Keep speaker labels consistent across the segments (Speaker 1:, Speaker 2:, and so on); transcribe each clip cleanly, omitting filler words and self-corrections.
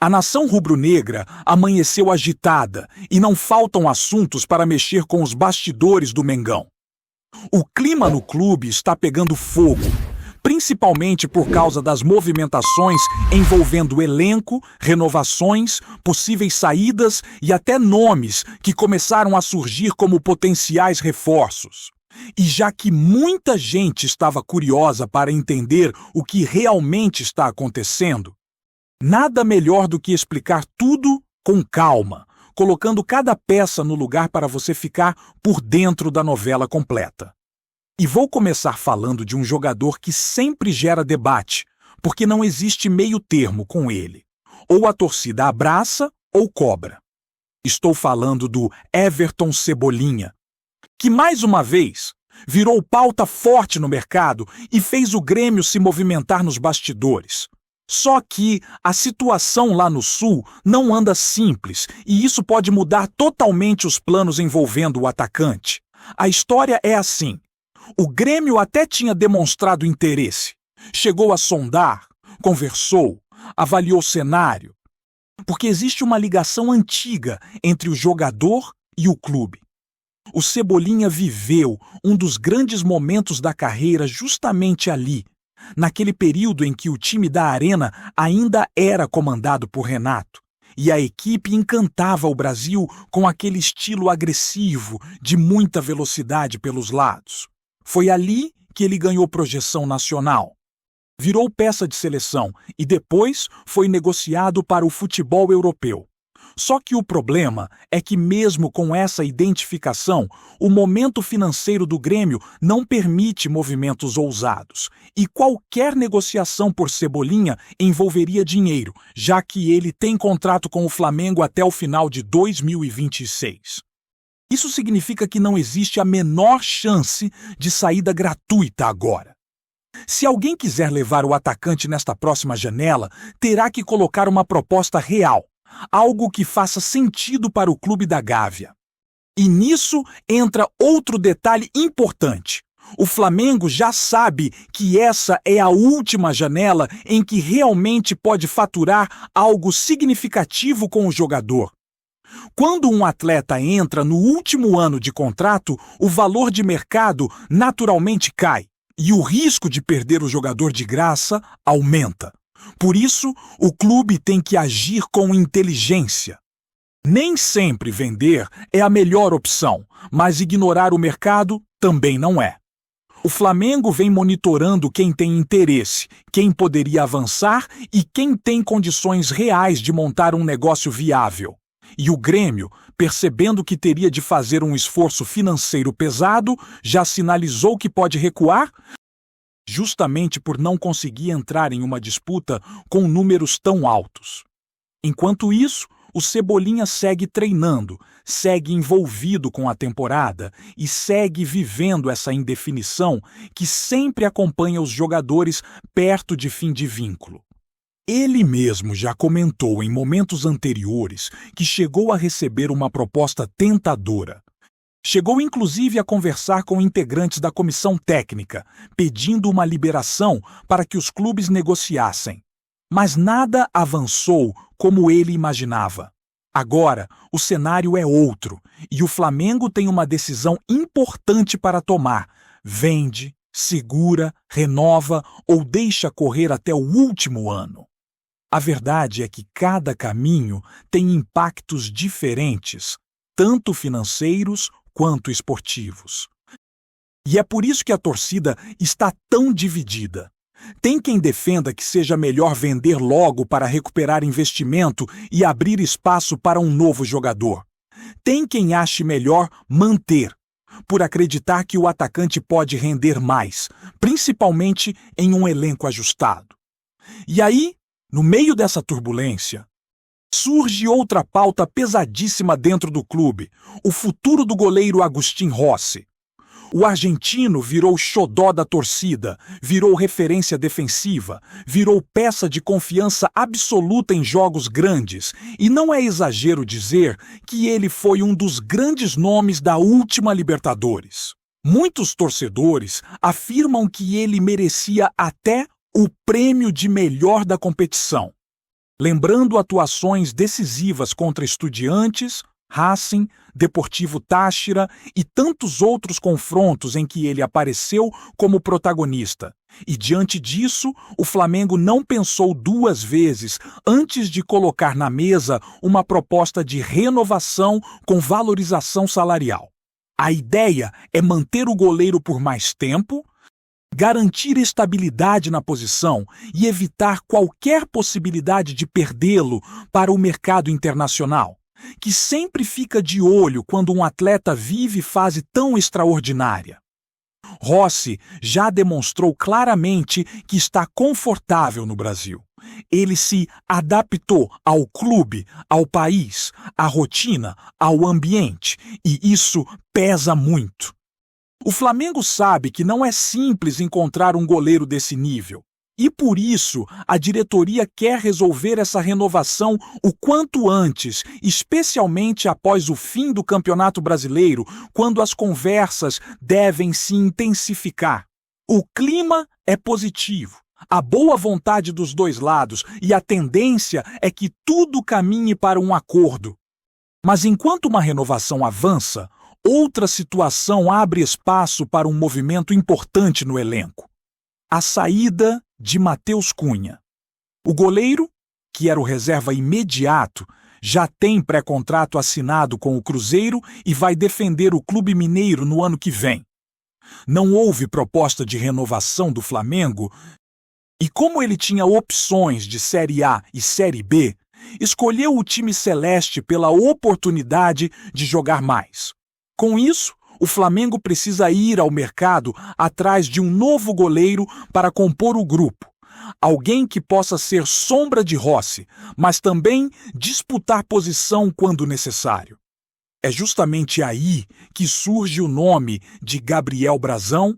Speaker 1: A nação rubro-negra amanheceu agitada e não faltam assuntos para mexer com os bastidores do Mengão. O clima no clube está pegando fogo, principalmente por causa das movimentações envolvendo elenco, renovações, possíveis saídas e até nomes que começaram a surgir como potenciais reforços. E já que muita gente estava curiosa para entender o que realmente está acontecendo, nada melhor do que explicar tudo com calma, colocando cada peça no lugar para você ficar por dentro da novela completa. E vou começar falando de um jogador que sempre gera debate, porque não existe meio termo com ele. Ou a torcida abraça ou cobra. Estou falando do Everton Cebolinha, que mais uma vez virou pauta forte no mercado e fez o Grêmio se movimentar nos bastidores. Só que a situação lá no Sul não anda simples e isso pode mudar totalmente os planos envolvendo o atacante. A história é assim. O Grêmio até tinha demonstrado interesse. Chegou a sondar, conversou, avaliou o cenário. Porque existe uma ligação antiga entre o jogador e o clube. O Cebolinha viveu um dos grandes momentos da carreira justamente ali, naquele período em que o time da Arena ainda era comandado por Renato, e a equipe encantava o Brasil com aquele estilo agressivo, de muita velocidade pelos lados. Foi ali que ele ganhou projeção nacional. Virou peça de seleção e depois foi negociado para o futebol europeu. Só que o problema é que mesmo com essa identificação, o momento financeiro do Grêmio não permite movimentos ousados. E qualquer negociação por Cebolinha envolveria dinheiro, já que ele tem contrato com o Flamengo até o final de 2026. Isso significa que não existe a menor chance de saída gratuita agora. Se alguém quiser levar o atacante nesta próxima janela, terá que colocar uma proposta real. Algo que faça sentido para o clube da Gávea. E nisso entra outro detalhe importante. O Flamengo já sabe que essa é a última janela em que realmente pode faturar algo significativo com o jogador. Quando um atleta entra no último ano de contrato, o valor de mercado naturalmente cai e o risco de perder o jogador de graça aumenta. Por isso, o clube tem que agir com inteligência. Nem sempre vender é a melhor opção, mas ignorar o mercado também não é. O Flamengo vem monitorando quem tem interesse, quem poderia avançar e quem tem condições reais de montar um negócio viável. E o Grêmio, percebendo que teria de fazer um esforço financeiro pesado, já sinalizou que pode recuar, justamente por não conseguir entrar em uma disputa com números tão altos. Enquanto isso, o Cebolinha segue treinando, segue envolvido com a temporada e segue vivendo essa indefinição que sempre acompanha os jogadores perto de fim de vínculo. Ele mesmo já comentou em momentos anteriores que chegou a receber uma proposta tentadora. Chegou inclusive a conversar com integrantes da comissão técnica, pedindo uma liberação para que os clubes negociassem. Mas nada avançou como ele imaginava. Agora, o cenário é outro e o Flamengo tem uma decisão importante para tomar. Vende, segura, renova ou deixa correr até o último ano. A verdade é que cada caminho tem impactos diferentes, tanto financeiros quanto esportivos. E é por isso que a torcida está tão dividida. Tem quem defenda que seja melhor vender logo para recuperar investimento e abrir espaço para um novo jogador. Tem quem ache melhor manter, por acreditar que o atacante pode render mais, principalmente em um elenco ajustado. E aí, no meio dessa turbulência, surge outra pauta pesadíssima dentro do clube, o futuro do goleiro Agustín Rossi. O argentino virou xodó da torcida, virou referência defensiva, virou peça de confiança absoluta em jogos grandes, e não é exagero dizer que ele foi um dos grandes nomes da última Libertadores. Muitos torcedores afirmam que ele merecia até o prêmio de melhor da competição. lembrando atuações decisivas contra Estudiantes, Racing, Deportivo Táchira e tantos outros confrontos em que ele apareceu como protagonista. E diante disso, o Flamengo não pensou duas vezes antes de colocar na mesa uma proposta de renovação com valorização salarial. A ideia é manter o goleiro por mais tempo, garantir estabilidade na posição e evitar qualquer possibilidade de perdê-lo para o mercado internacional, que sempre fica de olho quando um atleta vive fase tão extraordinária. Rossi já demonstrou claramente que está confortável no Brasil. Ele se adaptou ao clube, ao país, à rotina, ao ambiente, e isso pesa muito. O Flamengo sabe que não é simples encontrar um goleiro desse nível. E por isso, a diretoria quer resolver essa renovação o quanto antes, especialmente após o fim do Campeonato Brasileiro, quando as conversas devem se intensificar. O clima é positivo, a boa vontade dos dois lados e a tendência é que tudo caminhe para um acordo. Mas enquanto uma renovação avança, outra situação abre espaço para um movimento importante no elenco: a saída de Matheus Cunha. O goleiro, que era o reserva imediato, já tem pré-contrato assinado com o Cruzeiro e vai defender o Clube Mineiro no ano que vem. Não houve proposta de renovação do Flamengo e, como ele tinha opções de Série A e Série B, escolheu o time celeste pela oportunidade de jogar mais. Com isso, o Flamengo precisa ir ao mercado atrás de um novo goleiro para compor o grupo. Alguém que possa ser sombra de Rossi, mas também disputar posição quando necessário. É justamente aí que surge o nome de Gabriel Brazão,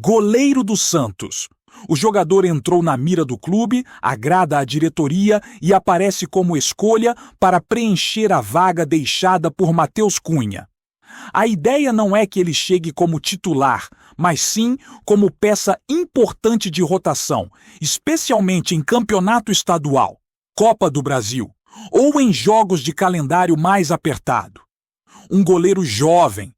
Speaker 1: goleiro do Santos. O jogador entrou na mira do clube, agrada a diretoria e aparece como escolha para preencher a vaga deixada por Matheus Cunha. A ideia não é que ele chegue como titular, mas sim como peça importante de rotação, especialmente em campeonato estadual, Copa do Brasil, ou em jogos de calendário mais apertado. Um goleiro jovem,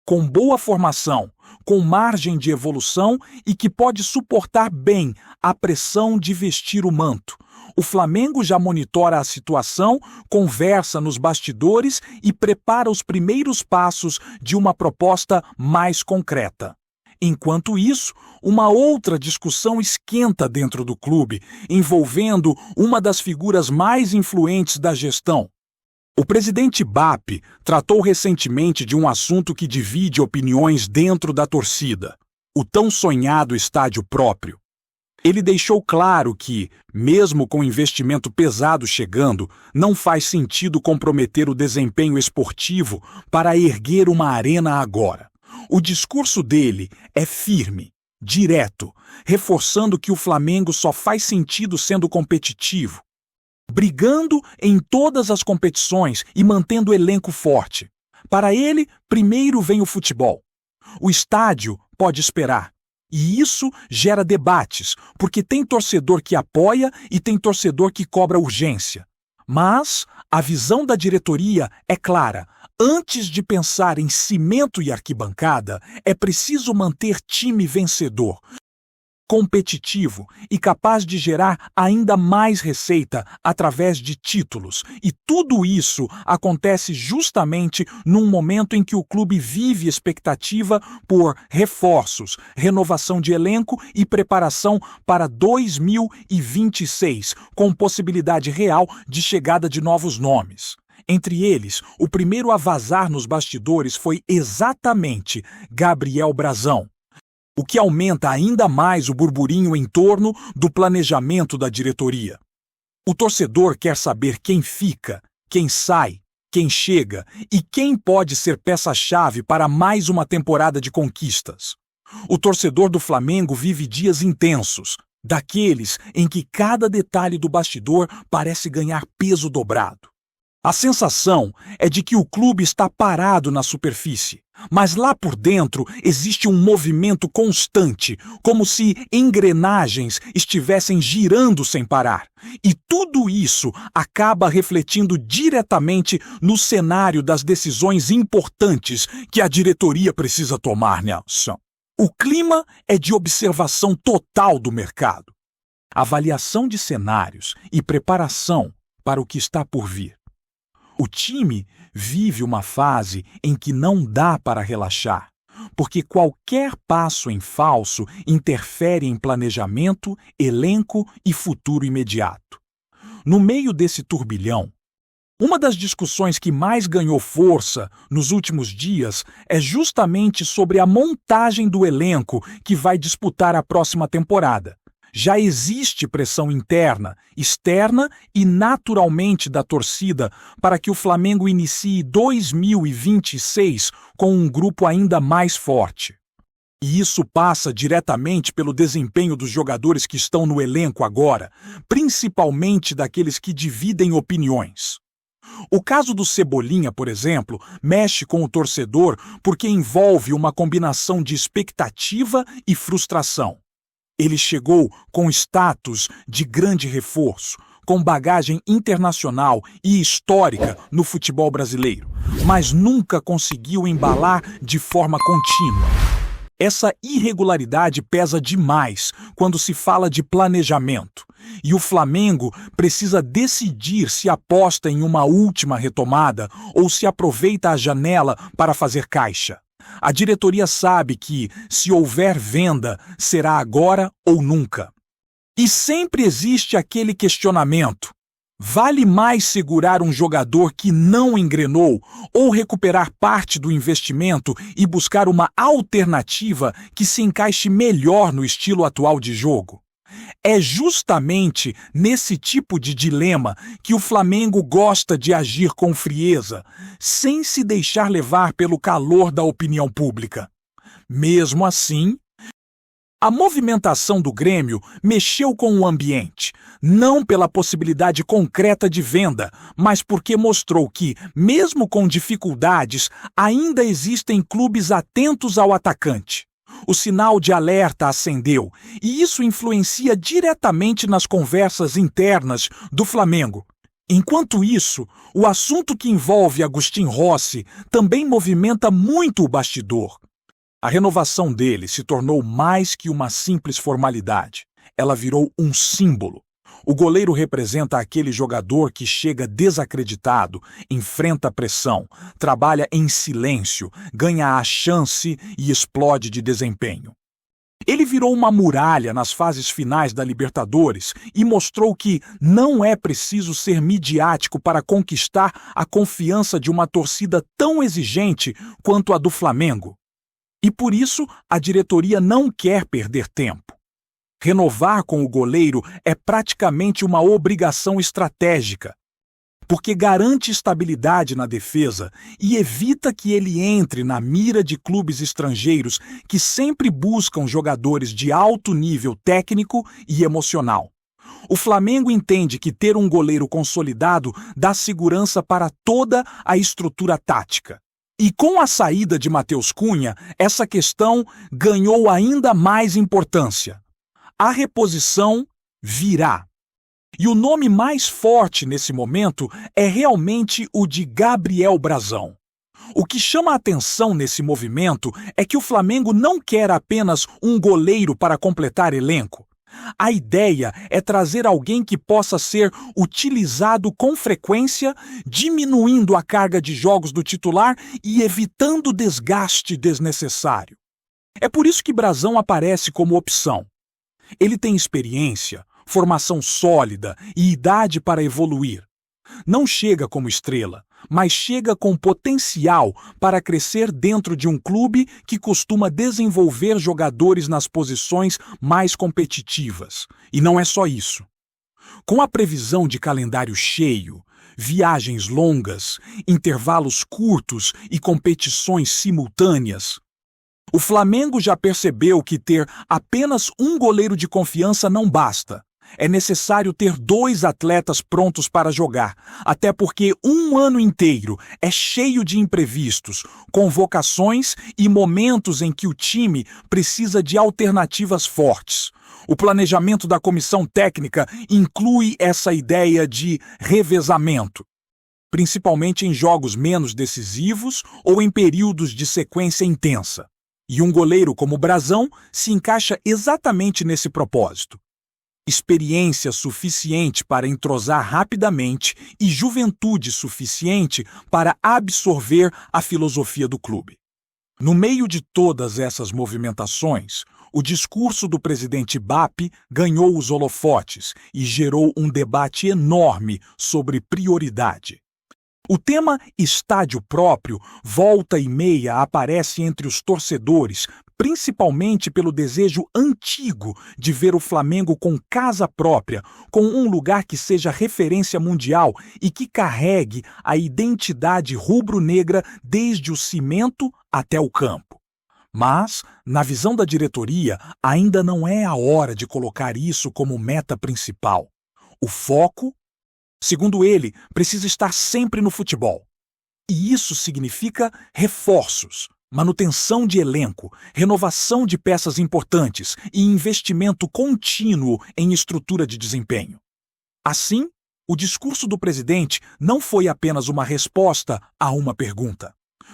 Speaker 1: com boa formação, com margem de evolução e que pode suportar bem a pressão de vestir o manto. O Flamengo já monitora a situação, conversa nos bastidores e prepara os primeiros passos de uma proposta mais concreta. Enquanto isso, uma outra discussão esquenta dentro do clube, envolvendo uma das figuras mais influentes da gestão. O presidente BAP tratou recentemente de um assunto que divide opiniões dentro da torcida: o tão sonhado estádio próprio. Ele deixou claro que, mesmo com investimento pesado chegando, não faz sentido comprometer o desempenho esportivo para erguer uma arena agora. O discurso dele é firme, direto, reforçando que o Flamengo só faz sentido sendo competitivo, brigando em todas as competições e mantendo o elenco forte. Para ele, primeiro vem o futebol. O estádio pode esperar. E isso gera debates, porque tem torcedor que apoia e tem torcedor que cobra urgência. Mas a visão da diretoria é clara: antes de pensar em cimento e arquibancada, é preciso manter time vencedor, competitivo e capaz de gerar ainda mais receita através de títulos. E tudo isso acontece justamente num momento em que o clube vive expectativa por reforços, renovação de elenco e preparação para 2026, com possibilidade real de chegada de novos nomes. Entre eles, o primeiro a vazar nos bastidores foi exatamente Gabriel Brazão, o que aumenta ainda mais o burburinho em torno do planejamento da diretoria. O torcedor quer saber quem fica, quem sai, quem chega e quem pode ser peça-chave para mais uma temporada de conquistas. O torcedor do Flamengo vive dias intensos, daqueles em que cada detalhe do bastidor parece ganhar peso dobrado. A sensação é de que o clube está parado na superfície, mas lá por dentro existe um movimento constante, como se engrenagens estivessem girando sem parar. E tudo isso acaba refletindo diretamente no cenário das decisões importantes que a diretoria precisa tomar, Nelson. O clima é de observação total do mercado, avaliação de cenários e preparação para o que está por vir. O time vive uma fase em que não dá para relaxar, porque qualquer passo em falso interfere em planejamento, elenco e futuro imediato. No meio desse turbilhão, uma das discussões que mais ganhou força nos últimos dias é justamente sobre a montagem do elenco que vai disputar a próxima temporada. Já existe pressão interna, externa e naturalmente da torcida para que o Flamengo inicie 2026 com um grupo ainda mais forte. E isso passa diretamente pelo desempenho dos jogadores que estão no elenco agora, principalmente daqueles que dividem opiniões. O caso do Cebolinha, por exemplo, mexe com o torcedor porque envolve uma combinação de expectativa e frustração. Ele chegou com status de grande reforço, com bagagem internacional e histórica no futebol brasileiro, mas nunca conseguiu embalar de forma contínua. Essa irregularidade pesa demais quando se fala de planejamento, e o Flamengo precisa decidir se aposta em uma última retomada ou se aproveita a janela para fazer caixa. A diretoria sabe que, se houver venda, será agora ou nunca. E sempre existe aquele questionamento: vale mais segurar um jogador que não engrenou ou recuperar parte do investimento e buscar uma alternativa que se encaixe melhor no estilo atual de jogo? É justamente nesse tipo de dilema que o Flamengo gosta de agir com frieza, sem se deixar levar pelo calor da opinião pública. Mesmo assim, a movimentação do Grêmio mexeu com o ambiente, não pela possibilidade concreta de venda, mas porque mostrou que, mesmo com dificuldades, ainda existem clubes atentos ao atacante. O sinal de alerta acendeu, e isso influencia diretamente nas conversas internas do Flamengo. Enquanto isso, o assunto que envolve Agustín Rossi também movimenta muito o bastidor. A renovação dele se tornou mais que uma simples formalidade. Ela virou um símbolo. O goleiro representa aquele jogador que chega desacreditado, enfrenta a pressão, trabalha em silêncio, ganha a chance e explode de desempenho. Ele virou uma muralha nas fases finais da Libertadores e mostrou que não é preciso ser midiático para conquistar a confiança de uma torcida tão exigente quanto a do Flamengo. E por isso a diretoria não quer perder tempo. Renovar com o goleiro é praticamente uma obrigação estratégica, porque garante estabilidade na defesa e evita que ele entre na mira de clubes estrangeiros que sempre buscam jogadores de alto nível técnico e emocional. O Flamengo entende que ter um goleiro consolidado dá segurança para toda a estrutura tática. E com a saída de Matheus Cunha, essa questão ganhou ainda mais importância. A reposição virá. E o nome mais forte nesse momento é realmente o de Gabriel Brazão. O que chama a atenção nesse movimento é que o Flamengo não quer apenas um goleiro para completar elenco. A ideia é trazer alguém que possa ser utilizado com frequência, diminuindo a carga de jogos do titular e evitando desgaste desnecessário. É por isso que Brazão aparece como opção. Ele tem experiência, formação sólida e idade para evoluir. Não chega como estrela, mas chega com potencial para crescer dentro de um clube que costuma desenvolver jogadores nas posições mais competitivas. E não é só isso. Com a previsão de calendário cheio, viagens longas, intervalos curtos e competições simultâneas, o Flamengo já percebeu que ter apenas um goleiro de confiança não basta. É necessário ter 2 atletas prontos para jogar, até porque um ano inteiro é cheio de imprevistos, convocações e momentos em que o time precisa de alternativas fortes. O planejamento da comissão técnica inclui essa ideia de revezamento, principalmente em jogos menos decisivos ou em períodos de sequência intensa. E um goleiro como Brazão se encaixa exatamente nesse propósito. Experiência suficiente para entrosar rapidamente e juventude suficiente para absorver a filosofia do clube. No meio de todas essas movimentações, o discurso do presidente BAP ganhou os holofotes e gerou um debate enorme sobre prioridade. O tema estádio próprio, volta e meia, aparece entre os torcedores, principalmente pelo desejo antigo de ver o Flamengo com casa própria, com um lugar que seja referência mundial e que carregue a identidade rubro-negra desde o cimento até o campo. Mas, na visão da diretoria, ainda não é a hora de colocar isso como meta principal. O foco, segundo ele, precisa estar sempre no futebol. E isso significa reforços, manutenção de elenco, renovação de peças importantes e investimento contínuo em estrutura de desempenho. Assim, o discurso do presidente não foi apenas uma resposta a uma pergunta.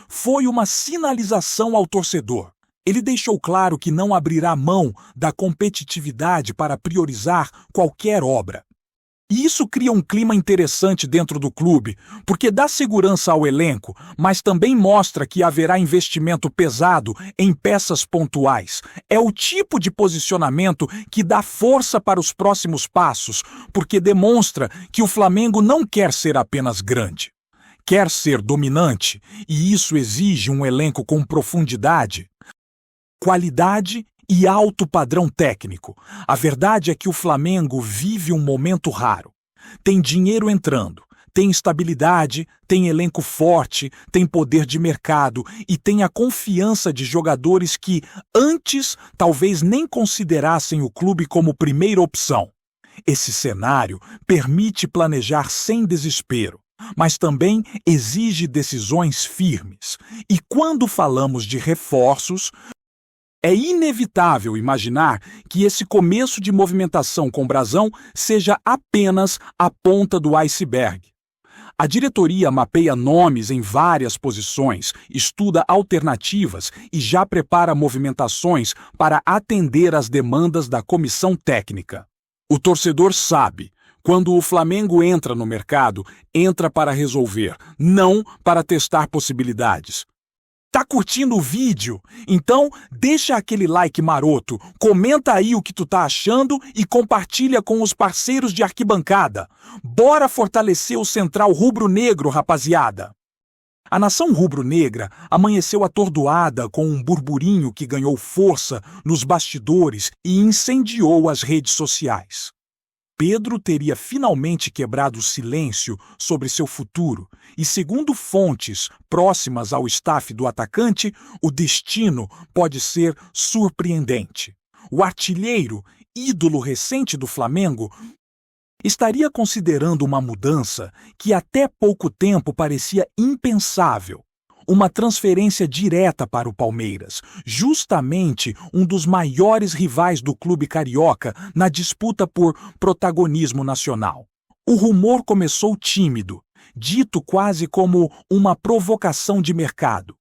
Speaker 1: Foi uma sinalização ao torcedor. Ele deixou claro que não abrirá mão da competitividade para priorizar qualquer obra. E isso cria um clima interessante dentro do clube, porque dá segurança ao elenco, mas também mostra que haverá investimento pesado em peças pontuais. É o tipo de posicionamento que dá força para os próximos passos, porque demonstra que o Flamengo não quer ser apenas grande. Quer ser dominante, e isso exige um elenco com profundidade, qualidade e alto padrão técnico. A verdade é que o Flamengo vive um momento raro. Tem dinheiro entrando, tem estabilidade, tem elenco forte, tem poder de mercado e tem a confiança de jogadores que, antes, talvez nem considerassem o clube como primeira opção. Esse cenário permite planejar sem desespero, mas também exige decisões firmes. E quando falamos de reforços, é inevitável imaginar que esse começo de movimentação com Brazão seja apenas a ponta do iceberg. A diretoria mapeia nomes em várias posições, estuda alternativas e já prepara movimentações para atender às demandas da comissão técnica. O torcedor sabe, quando o Flamengo entra no mercado, entra para resolver, não para testar possibilidades. Tá curtindo o vídeo? Então deixa aquele like maroto, comenta aí o que tu tá achando e compartilha com os parceiros de arquibancada. Bora fortalecer o Central Rubro-Negro, rapaziada! A nação rubro-negra amanheceu atordoada com um burburinho que ganhou força nos bastidores e incendiou as redes sociais. Pedro teria finalmente quebrado o silêncio sobre seu futuro e, segundo fontes próximas ao staff do atacante, o destino pode ser surpreendente. O artilheiro, ídolo recente do Flamengo, estaria considerando uma mudança que até pouco tempo parecia impensável. Uma transferência direta para o Palmeiras, justamente um dos maiores rivais do clube carioca na disputa por protagonismo nacional. O rumor começou tímido, dito quase como uma provocação de mercado.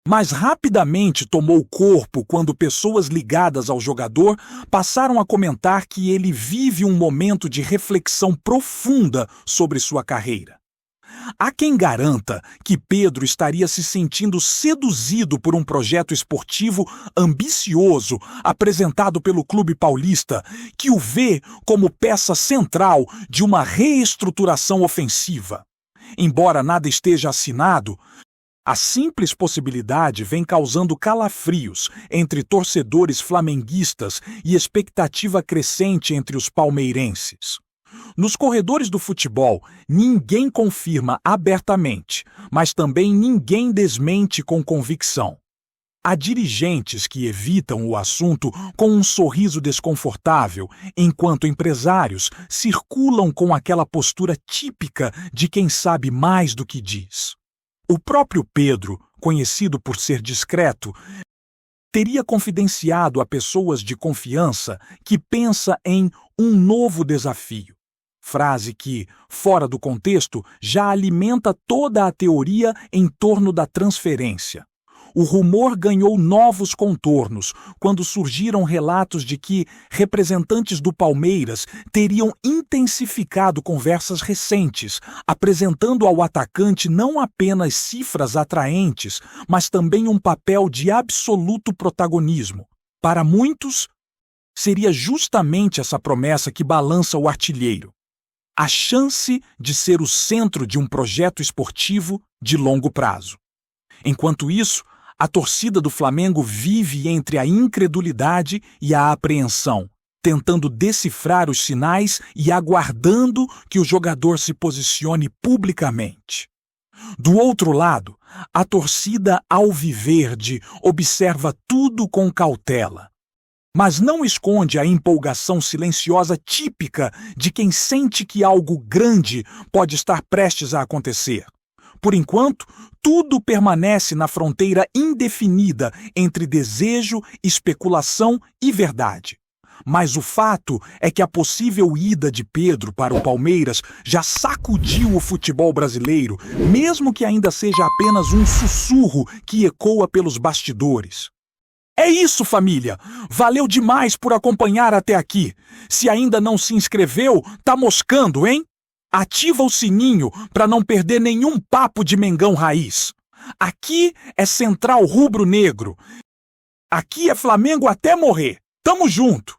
Speaker 1: Mas rapidamente tomou corpo quando pessoas ligadas ao jogador passaram a comentar que ele vive um momento de reflexão profunda sobre sua carreira. Há quem garanta que Pedro estaria se sentindo seduzido por um projeto esportivo ambicioso apresentado pelo clube paulista, que o vê como peça central de uma reestruturação ofensiva. Embora nada esteja assinado, a simples possibilidade vem causando calafrios entre torcedores flamenguistas e expectativa crescente entre os palmeirenses. Nos corredores do futebol, ninguém confirma abertamente, mas também ninguém desmente com convicção. Há dirigentes que evitam o assunto com um sorriso desconfortável, enquanto empresários circulam com aquela postura típica de quem sabe mais do que diz. O próprio Pedro, conhecido por ser discreto, teria confidenciado a pessoas de confiança que pensa em um novo desafio. Frase que, fora do contexto, já alimenta toda a teoria em torno da transferência. O rumor ganhou novos contornos quando surgiram relatos de que representantes do Palmeiras teriam intensificado conversas recentes, apresentando ao atacante não apenas cifras atraentes, mas também um papel de absoluto protagonismo. Para muitos, seria justamente essa promessa que balança o artilheiro: a chance de ser o centro de um projeto esportivo de longo prazo. Enquanto isso, a torcida do Flamengo vive entre a incredulidade e a apreensão, tentando decifrar os sinais e aguardando que o jogador se posicione publicamente. Do outro lado, a torcida alviverde observa tudo com cautela, mas não esconde a empolgação silenciosa típica de quem sente que algo grande pode estar prestes a acontecer. Por enquanto, tudo permanece na fronteira indefinida entre desejo, especulação e verdade. Mas o fato é que a possível ida de Pedro para o Palmeiras já sacudiu o futebol brasileiro, mesmo que ainda seja apenas um sussurro que ecoa pelos bastidores. É isso, família! Valeu demais por acompanhar até aqui. Se ainda não se inscreveu, tá moscando, hein? Ativa o sininho para não perder nenhum papo de Mengão Raiz. Aqui é Central Rubro Negro. Aqui é Flamengo até morrer. Tamo junto!